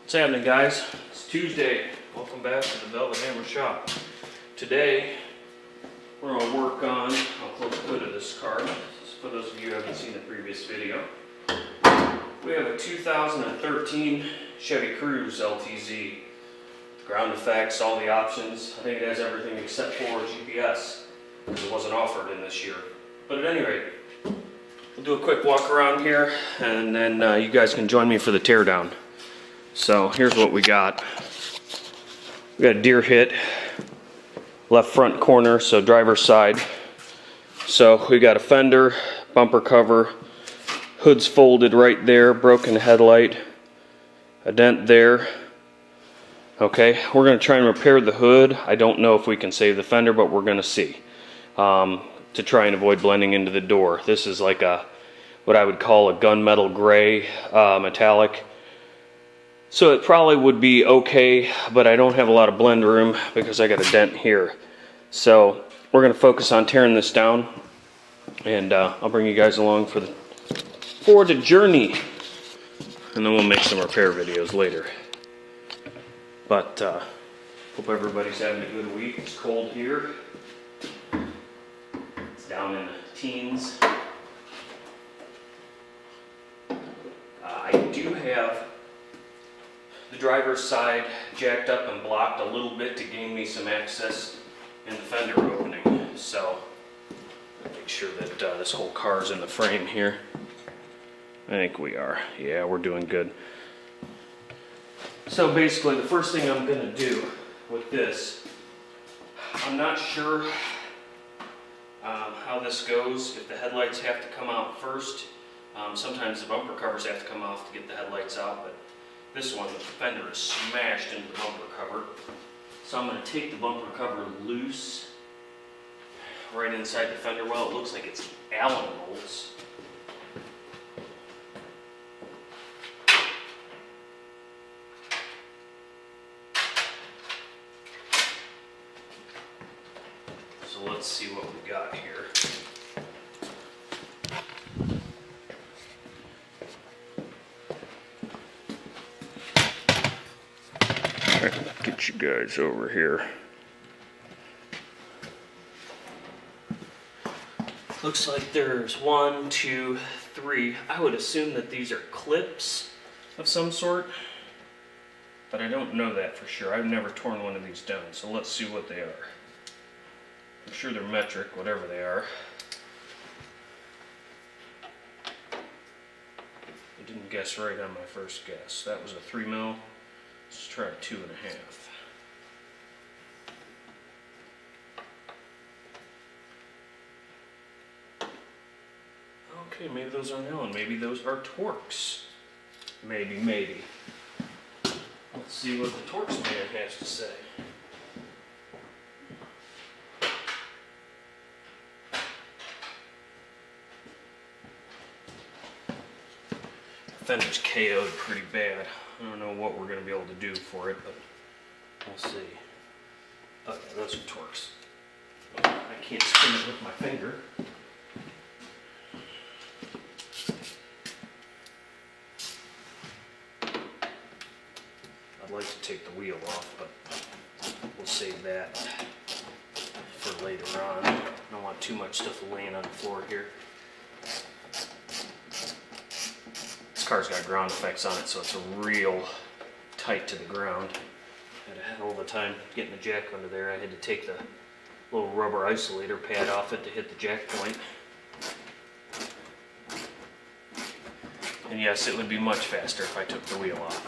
What's happening, guys? It's Tuesday. Welcome back to the Velvethamma shop. Today, we're going to work on, I'll close the hood of this car, for those of you who haven't seen the previous video. We have a 2013 Chevy Cruze LTZ. Ground effects, all the options. I think it has everything except for GPS, because it wasn't offered in this year. But at any rate, we'll do a quick walk around here, and then you guys can join me for the teardown. So here's what we got. We got a deer hit, left front corner, so driver's side. So we got a fender, bumper cover, hood's folded right there, broken headlight, a dent there. Okay, we're going to try and repair the hood. I don't know if we can save the fender, but we're going to see. To try and avoid blending into the door. This is like a, what I would call a gunmetal gray metallic. So it probably would be okay, but I don't have a lot of blend room because I got a dent here. So we're going to focus on tearing this down, and I'll bring you guys along for the journey, and then we'll make some repair videos later. But hope everybody's having a good week. It's cold here. It's down in the teens. I do have the driver's side jacked up and blocked a little bit to gain me some access in the fender opening. So make sure that this whole car's in the frame here. I think we are. Yeah, we're doing good. So basically, the first thing I'm going to do with this, I'm not sure how this goes, if the headlights have to come out first. Sometimes the bumper covers have to come off to get the headlights out, but this one, the fender is smashed into the bumper cover. So I'm going to take the bumper cover loose right inside the fender well. It looks like it's Allen bolts. So let's see what we got here. Get you guys over here. Looks like there's 1, 2, 3. I would assume that these are clips of some sort, but I don't know that for sure. I've never torn one of these down, so let's see what they are. I'm sure they're metric, whatever they are. I didn't guess right on my first guess. That was a 3 mil. Let's try a 2.5. Okay, maybe those are Allen. Maybe those are Torx. Maybe. Let's see what the Torx man has to say. The fender's KO'd pretty bad. I don't know what we're going to be able to do for it, but we'll see. Okay, those are Torx. I can't spin it with my finger. I'd like to take the wheel off, but we'll save that for later on. I don't want too much stuff laying on the floor here. This car's got ground effects on it, so it's a real tight to the ground. I had a hell of a time getting the jack under there. I had to take the little rubber isolator pad off it to hit the jack point. And yes, it would be much faster if I took the wheel off.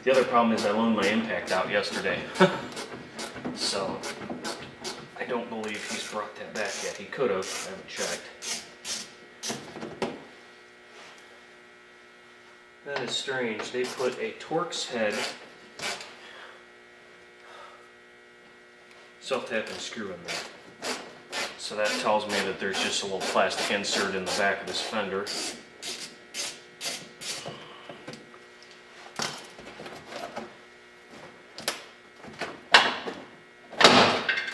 The other problem is I loaned my impact out yesterday. So I don't believe he's brought that back yet. He could have, I haven't checked. That is strange. They put a Torx head self-tapping screw in there. So that tells me that there's just a little plastic insert in the back of this fender.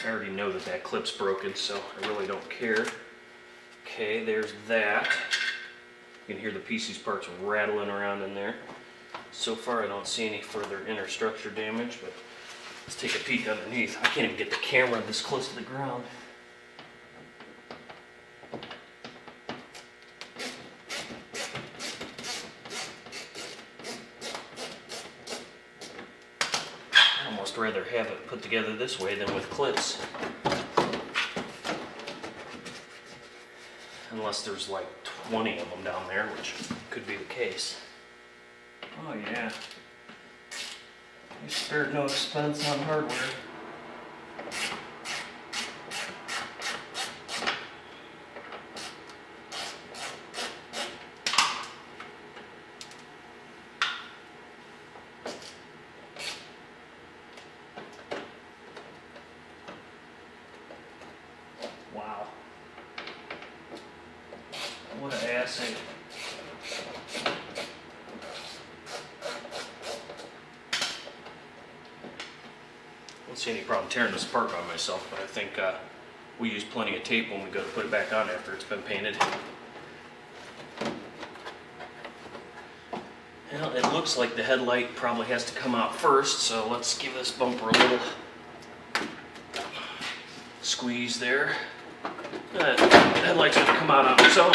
I already know that that clip's broken, so I really don't care. Okay, there's that. You can hear the PC's parts rattling around in there. So far I don't see any further inner structure damage, but let's take a peek underneath. I can't even get the camera this close to the ground. I'd almost rather have it put together this way than with clips. Unless there's like 20 of them down there, which could be the case. Oh yeah. You spared no expense on hardware. Wow. What an assay. I don't see any problem tearing this apart by myself, but I think we use plenty of tape when we go to put it back on after it's been painted. Well, it looks like the headlight probably has to come out first, so let's give this bumper a little squeeze there. The headlight's going to come out on its own.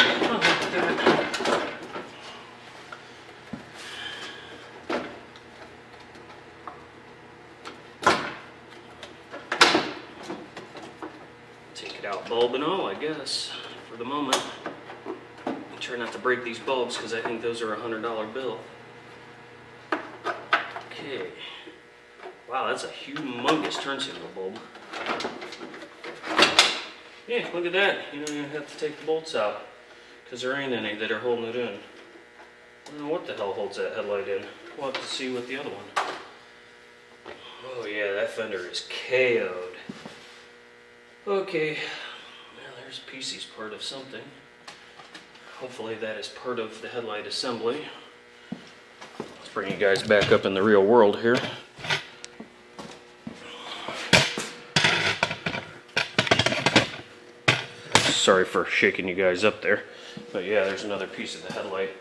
Take it out bulb and all, I guess, for the moment. Try not to break these bulbs because I think those are a $100 bill. Okay. Wow, that's a humongous turn signal bulb. Yeah, look at that. You don't even have to take the bolts out because there ain't any that are holding it in. I don't know what the hell holds that headlight in. We'll have to see with the other one. Oh yeah, that fender is KO'd. Okay, well there's a piece part of something. Hopefully that is part of the headlight assembly. Let's bring you guys back up in the real world here. Sorry for shaking you guys up there, but yeah, there's another piece of the headlight,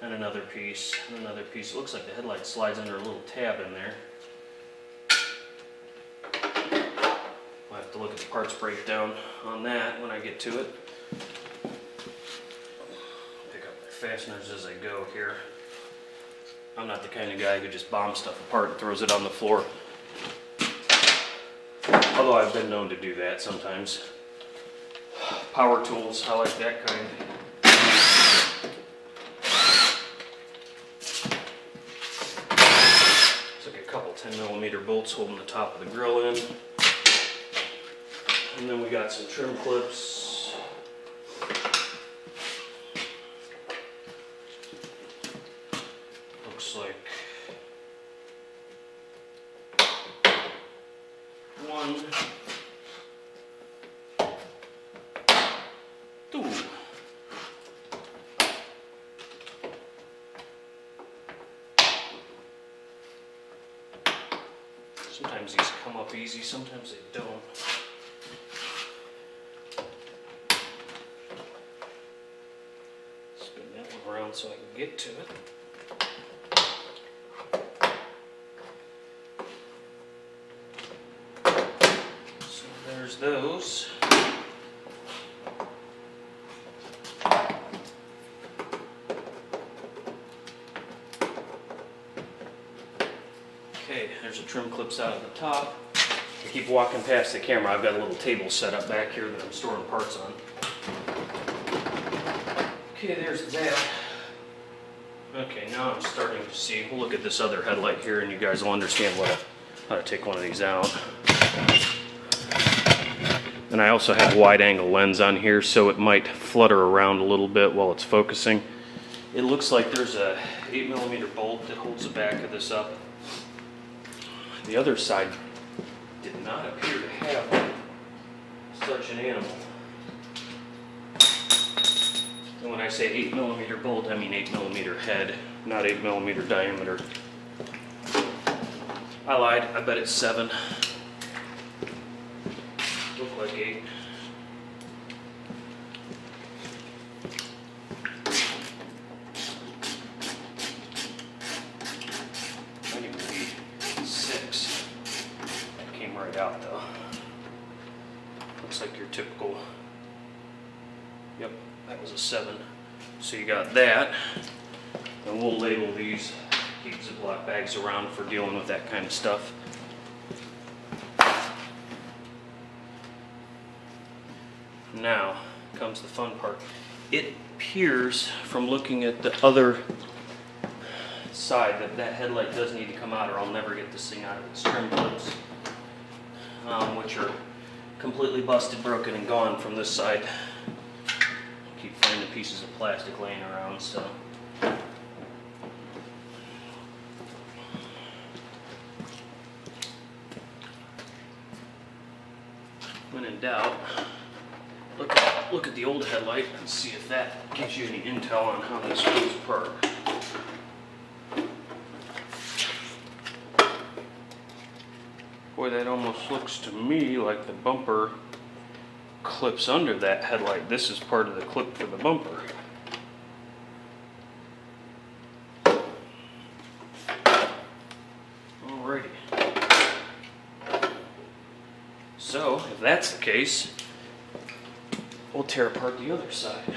and another piece, and another piece. It looks like the headlight slides under a little tab in there. I'll have to look at the parts breakdown on that when I get to it. Pick up my fasteners as I go here. I'm not the kind of guy who just bombs stuff apart and throws it on the floor. Although I've been known to do that sometimes. Power tools, I like that kind. It's like a couple 10mm bolts holding the top of the grill in. And then we got some trim clips. Looks like one, two. Sometimes these come up easy, sometimes they don't. Spin that one around so I can get to it. So there's those. Okay, there's the trim clips out at the top. I keep walking past the camera. I've got a little table set up back here that I'm storing parts on. Okay, there's that. Okay, now I'm starting to see. We'll look at this other headlight here and you guys will understand how to take one of these out. And I also have wide angle lens on here, so it might flutter around a little bit while it's focusing. It looks like there's a 8mm bolt that holds the back of this up. The other side did not appear to have such an animal. And when I say 8mm bolt, I mean 8mm head, not 8mm diameter. I lied, I bet it's 7. Look like 8. out though. Looks like your typical, yep, that was a 7. So you got that, and we'll label these, keep Ziploc bags around for dealing with that kind of stuff. Now comes the fun part. It appears from looking at the other side that that headlight does need to come out, or I'll never get this thing out of its trim clips, which are completely busted, broken, and gone from this side. Keep finding pieces of plastic laying around, so. When in doubt, look at the old headlight and see if that gives you any intel on how this goes apart. Boy, that almost looks to me like the bumper clips under that headlight. This is part of the clip for the bumper. Alrighty. So, if that's the case, we'll tear apart the other side.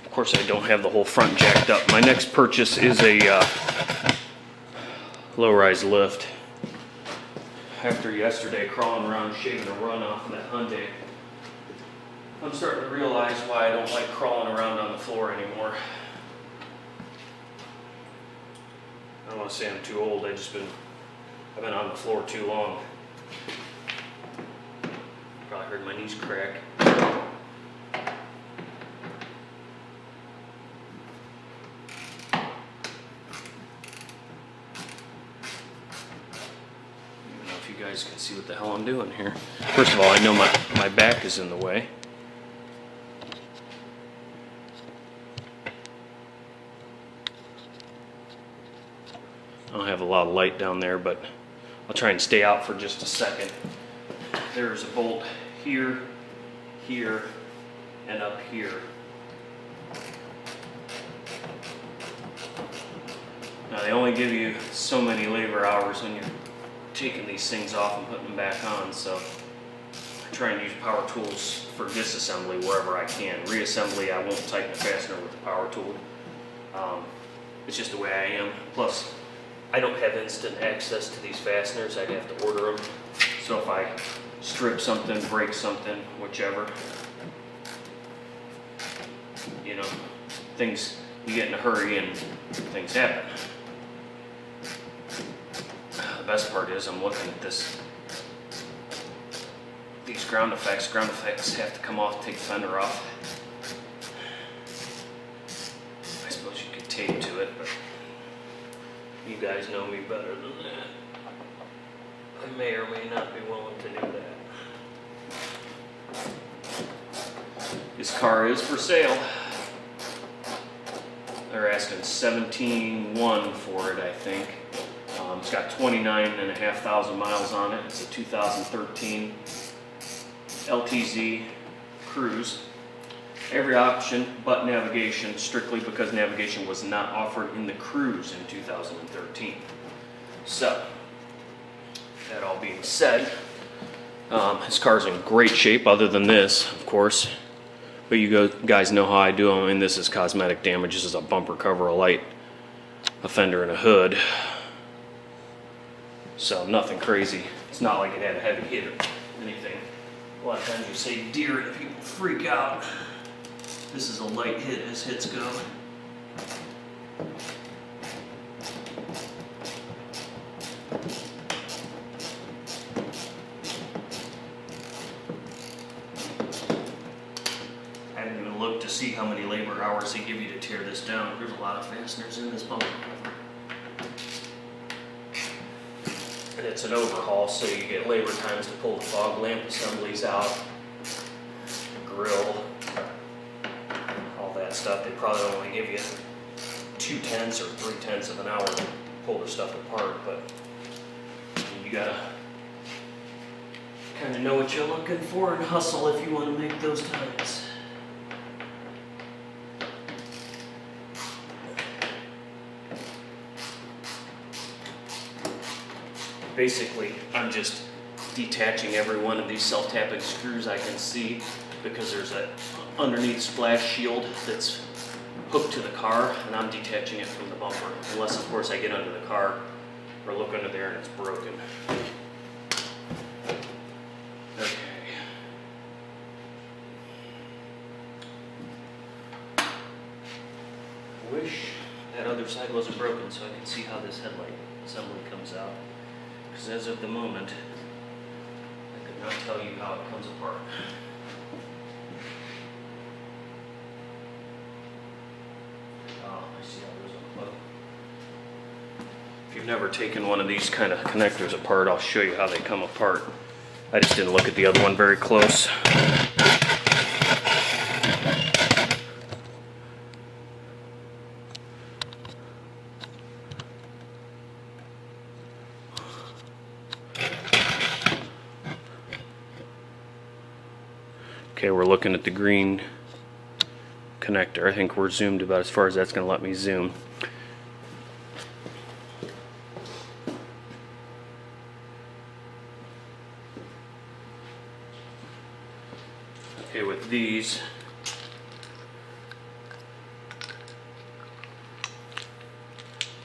Of course, I don't have the whole front jacked up. My next purchase is a low-rise lift. After yesterday crawling around shaving a run off of that Hyundai, I'm starting to realize why I don't like crawling around on the floor anymore. I don't want to say I'm too old, I've been on the floor too long. Probably heard my knees crack. You guys can see what the hell I'm doing here. First of all, I know my back is in the way. I don't have a lot of light down there, but I'll try and stay out for just a second. There's a bolt here, here, and up here. Now they only give you so many labor hours when you're taking these things off and putting them back on, so I try and use power tools for disassembly wherever I can. Reassembly, I won't tighten a fastener with the power tool. It's just the way I am. Plus, I don't have instant access to these fasteners. I'd have to order them. So if I strip something, break something, whichever, you know, things, you get in a hurry and things happen. The best part is I'm looking at these ground effects. Ground effects have to come off, take the fender off. I suppose you could tape to it, but you guys know me better than that. I may or may not be willing to do that. This car is for sale. They're asking $17,100 for it, I think. It's got 29,500 miles on it. It's a 2013 LTZ Cruze. Every option but navigation, strictly because navigation was not offered in the Cruze in 2013. So, that all being said, his car's in great shape other than this, of course. But you guys know how I do them, and this is cosmetic damage. This is a bumper cover, a light, a fender, and a hood. So nothing crazy. It's not like it had a heavy hit or anything. A lot of times you say deer and people freak out. This is a light hit as hits go. I haven't even looked to see how many labor hours they give you to tear this down. There's a lot of fasteners in this bumper cover. And it's an overhaul, so you get labor times to pull the fog lamp assemblies out, grill, all that stuff. They probably only give you 2/10 or 3/10 of an hour to pull the stuff apart, but you gotta kind of know what you're looking for and hustle if you want to make those times. Basically, I'm just detaching every one of these self-tapping screws I can see, because there's a underneath splash shield that's hooked to the car, and I'm detaching it from the bumper. Unless, of course, I get under the car or look under there and it's broken. Okay. I wish that other side wasn't broken so I could see how this headlight assembly comes out. Because as of the moment, I could not tell you how it comes apart. Oh, I see how those unplug. If you've never taken one of these kind of connectors apart, I'll show you how they come apart. I just didn't look at the other one very close. Okay, we're looking at the green connector. I think we're zoomed about as far as that's going to let me zoom. Okay, with these,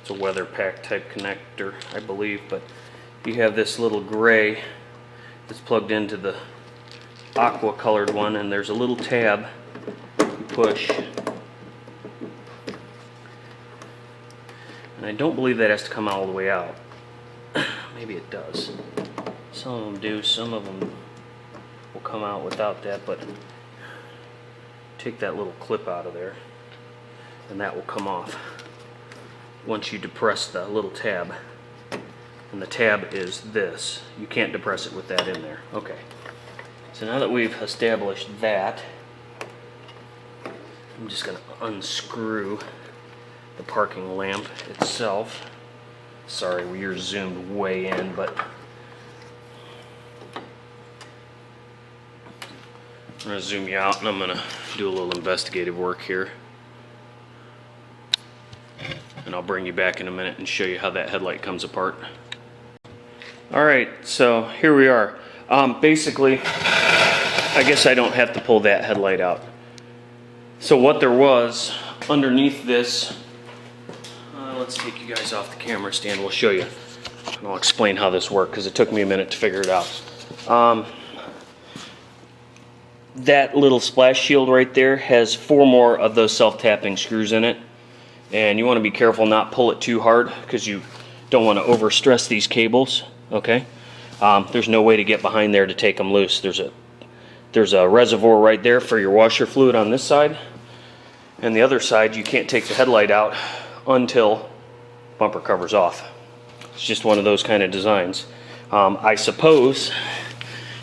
it's a weather pack type connector, I believe, but you have this little gray that's plugged into the aqua colored one, and there's a little tab you push, and I don't believe that has to come all the way out. Maybe it does. Some of them do, some of them will come out without that, but take that little clip out of there and that will come off once you depress the little tab. And the tab is this. You can't depress it with that in there. Okay. So now that we've established that, I'm just going to unscrew the parking lamp itself. Sorry, we're zoomed way in, but I'm going to zoom you out and I'm going to do a little investigative work here. And I'll bring you back in a minute and show you how that headlight comes apart. Alright, so here we are. Basically, I guess I don't have to pull that headlight out. So what there was underneath this, let's take you guys off the camera stand, we'll show you. And I'll explain how this worked because it took me a minute to figure it out. That little splash shield right there has 4 more of those self-tapping screws in it. And you want to be careful not pull it too hard because you don't want to overstress these cables, okay? There's no way to get behind there to take them loose. There's a reservoir right there for your washer fluid on this side. And the other side, you can't take the headlight out until bumper cover's off. It's just one of those kind of designs. I suppose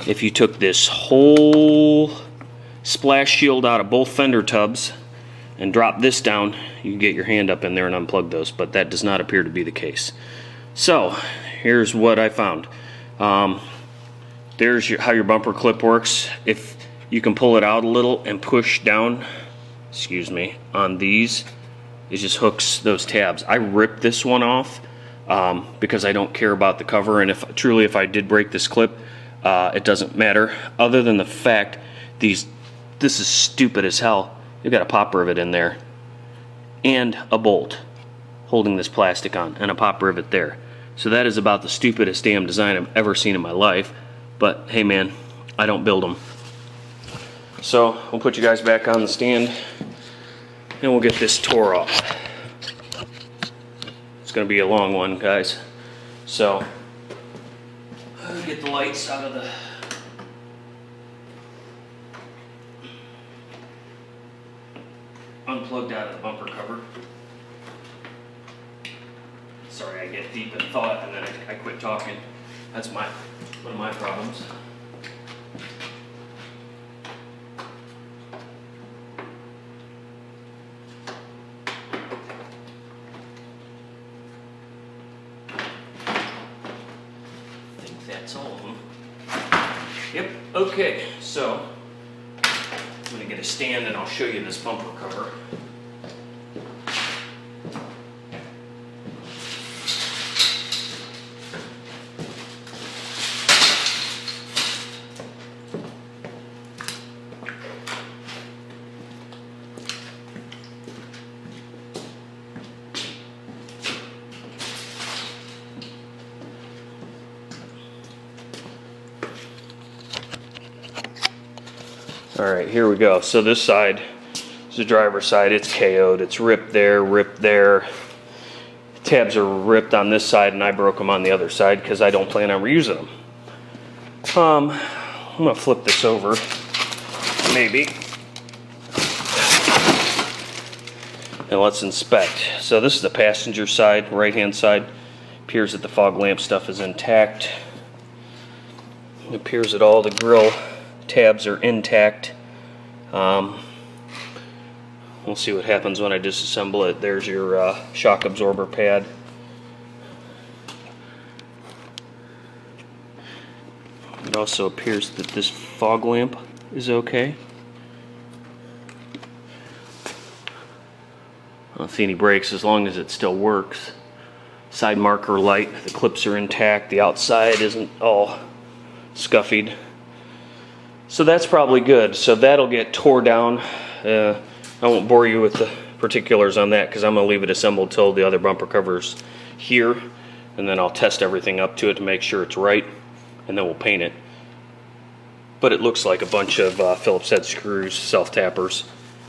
if you took this whole splash shield out of both fender tubs and dropped this down, you can get your hand up in there and unplug those, but that does not appear to be the case. So here's what I found. There's how your bumper clip works. If you can pull it out a little and push down, on these, it just hooks those tabs. I ripped this one off because I don't care about the cover, and if I did break this clip, it doesn't matter, other than the fact this is stupid as hell. You've got a pop rivet in there and a bolt holding this plastic on and a pop rivet there. So that is about the stupidest damn design I've ever seen in my life, but hey man, I don't build them. So we'll put you guys back on the stand and we'll get this tore off. It's gonna be a long one, guys. So get the lights out of the unplugged out of the bumper cover. Sorry, I get deep in thought and then I quit talking. That's one of my problems. I think that's all of them. Yep, okay, so I'm going to get a stand and I'll show you this bumper cover. Alright, here we go. So this side is the driver's side. It's KO'd. It's ripped there, ripped there. Tabs are ripped on this side, and I broke them on the other side because I don't plan on reusing them. I'm going to flip this over, maybe. And let's inspect. So this is the passenger side, right-hand side. Appears that the fog lamp stuff is intact. It appears that all the grill tabs are intact. We'll see what happens when I disassemble it. There's your shock absorber pad. It also appears that this fog lamp is okay. I don't see any breaks as long as it still works. Side marker light, the clips are intact. The outside isn't all scuffed. So that's probably good. So that'll get tore down. I won't bore you with the particulars on that because I'm going to leave it assembled till the other bumper cover's here, and then I'll test everything up to it to make sure it's right, and then we'll paint it. But it looks like a bunch of Phillips head screws, self-tappers,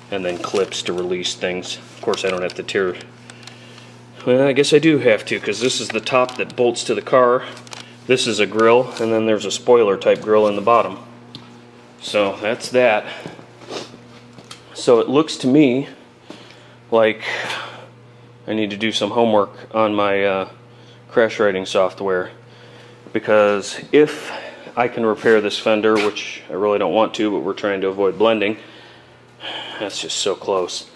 and then clips to release things. Of course I don't have to tear. Well, I guess I do have to, because this is the top that bolts to the car. This is a grill, and then there's a spoiler type grill in the bottom. So that's that. So it looks to me like I need to do some homework on my crash writing software, because if I can repair this fender, which I really don't want to, but we're trying to avoid blending, that's just so close.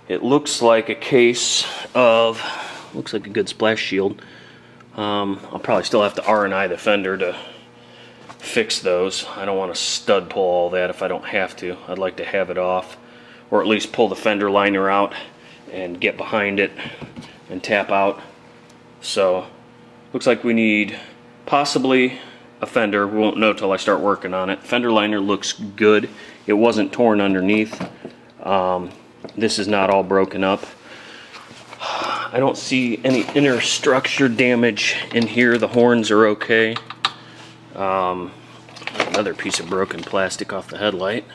It looks like a case of, looks like a good splash shield. I'll probably still have to R&I the fender to fix those. I don't want to stud pull all that if I don't have to. I'd like to have it off, or at least pull the fender liner out and get behind it and tap out. So looks like we need possibly a fender. We won't know till I start working on it. Fender liner looks good. It wasn't torn underneath. This is not all broken up. I don't see any inner structure damage in here. The horns are okay. Another piece of broken plastic off the headlight.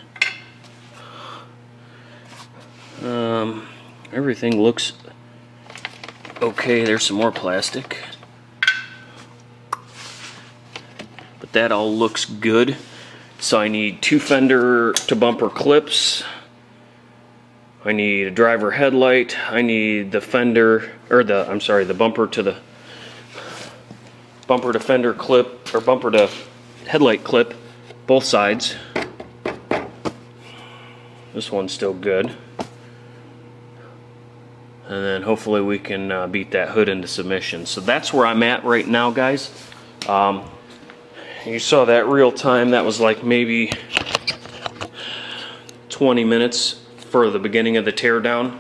Everything looks okay. There's some more plastic. But that all looks good. So I need 2 fender to bumper clips. I need a driver headlight. I need the fender, or the bumper to fender clip, or bumper to headlight clip, both sides. This one's still good. And then hopefully we can beat that hood into submission. So that's where I'm at right now, guys. You saw that real time. That was like maybe 20 minutes for the beginning of the teardown.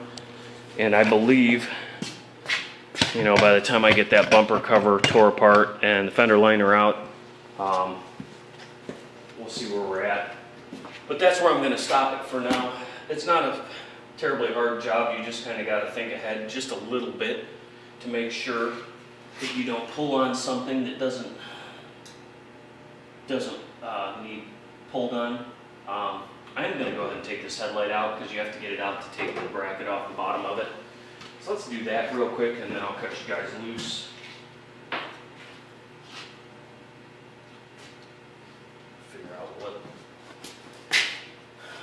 And I believe, you know, by the time I get that bumper cover tore apart and the fender liner out, we'll see where we're at. But that's where I'm going to stop it for now. It's not a terribly hard job. You just kind of got to think ahead just a little bit to make sure that you don't pull on something that doesn't need pulled on. I am going to go ahead and take this headlight out because you have to get it out to take the bracket off the bottom of it. So let's do that real quick, and then I'll cut you guys loose. Figure out what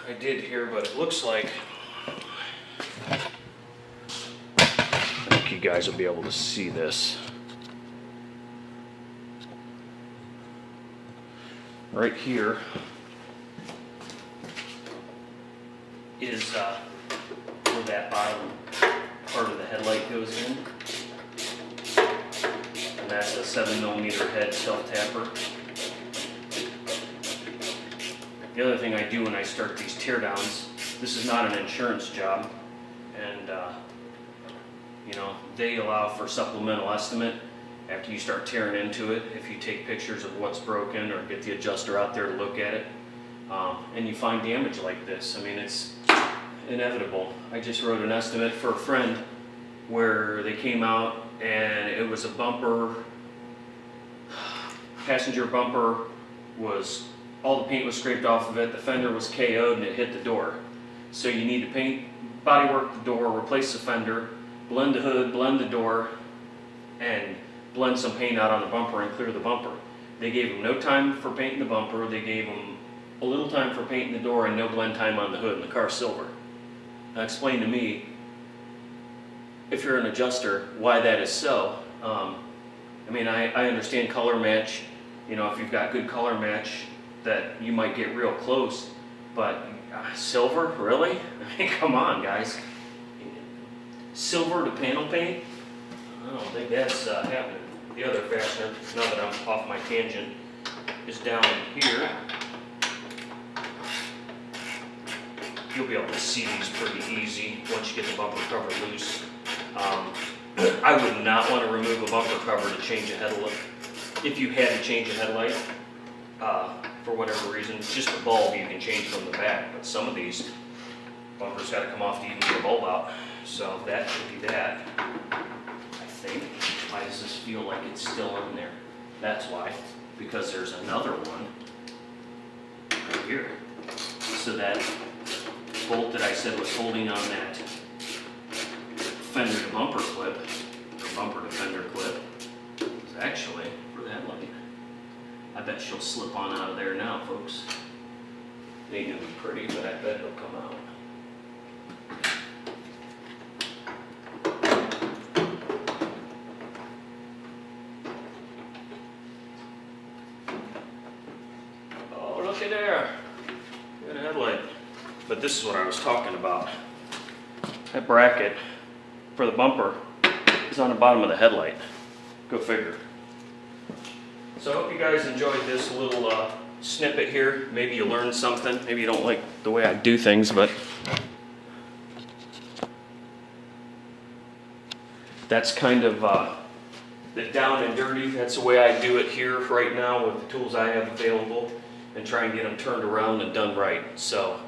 I did here, but it looks like, I think you guys will be able to see this. Right here is where that bottom part of the headlight goes in, and that's a 7mm head self-tapper. The other thing I do when I start these teardowns, this is not an insurance job, and you know, they allow for supplemental estimate after you start tearing into it, if you take pictures of what's broken or get the adjuster out there to look at it, and you find damage like this. I mean, it's inevitable. I just wrote an estimate for a friend where they came out and it was a bumper, passenger bumper was all the paint was scraped off of it, the fender was KO'd and it hit the door. So you need to paint, bodywork the door, replace the fender, blend the hood, blend the door, and blend some paint out on the bumper and clear the bumper. They gave them no time for painting the bumper, they gave them a little time for painting the door and no blend time on the hood, and the car's silver. Now explain to me, if you're an adjuster, why that is so. I mean, I understand color match, you know, if you've got good color match that you might get real close, but silver, really? I mean, come on guys. Silver to panel paint? I don't think that's happening. The other fastener, now that I'm off my tangent, is down here. You'll be able to see these pretty easy once you get the bumper cover loose. I would not want to remove a bumper cover to change a headlight. If you had to change a headlight, for whatever reason, it's just a bulb you can change from the back, but some of these bumpers got to come off to even get a bulb out. So that should be that. I think. Why does this feel like it's still in there? That's why. Because there's another one right here. So that bolt that I said was holding on that fender to bumper clip, or bumper to fender clip, is actually for the headlight. I bet she'll slip on out of there now, folks. It ain't gonna be pretty, but I bet it'll come out. Oh, looky there. Got a headlight. But this is what I was talking about. That bracket for the bumper is on the bottom of the headlight. Go figure. So I hope you guys enjoyed this little snippet here. Maybe you learned something. Maybe you don't like the way I do things, but that's kind of the down and dirty. That's the way I do it here right now with the tools I have available, and try and get them turned around and done right. So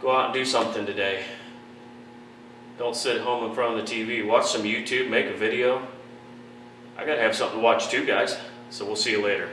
go out and do something today. Don't sit at home in front of the TV. Watch some YouTube, make a video. I gotta have something to watch too, guys. So we'll see you later.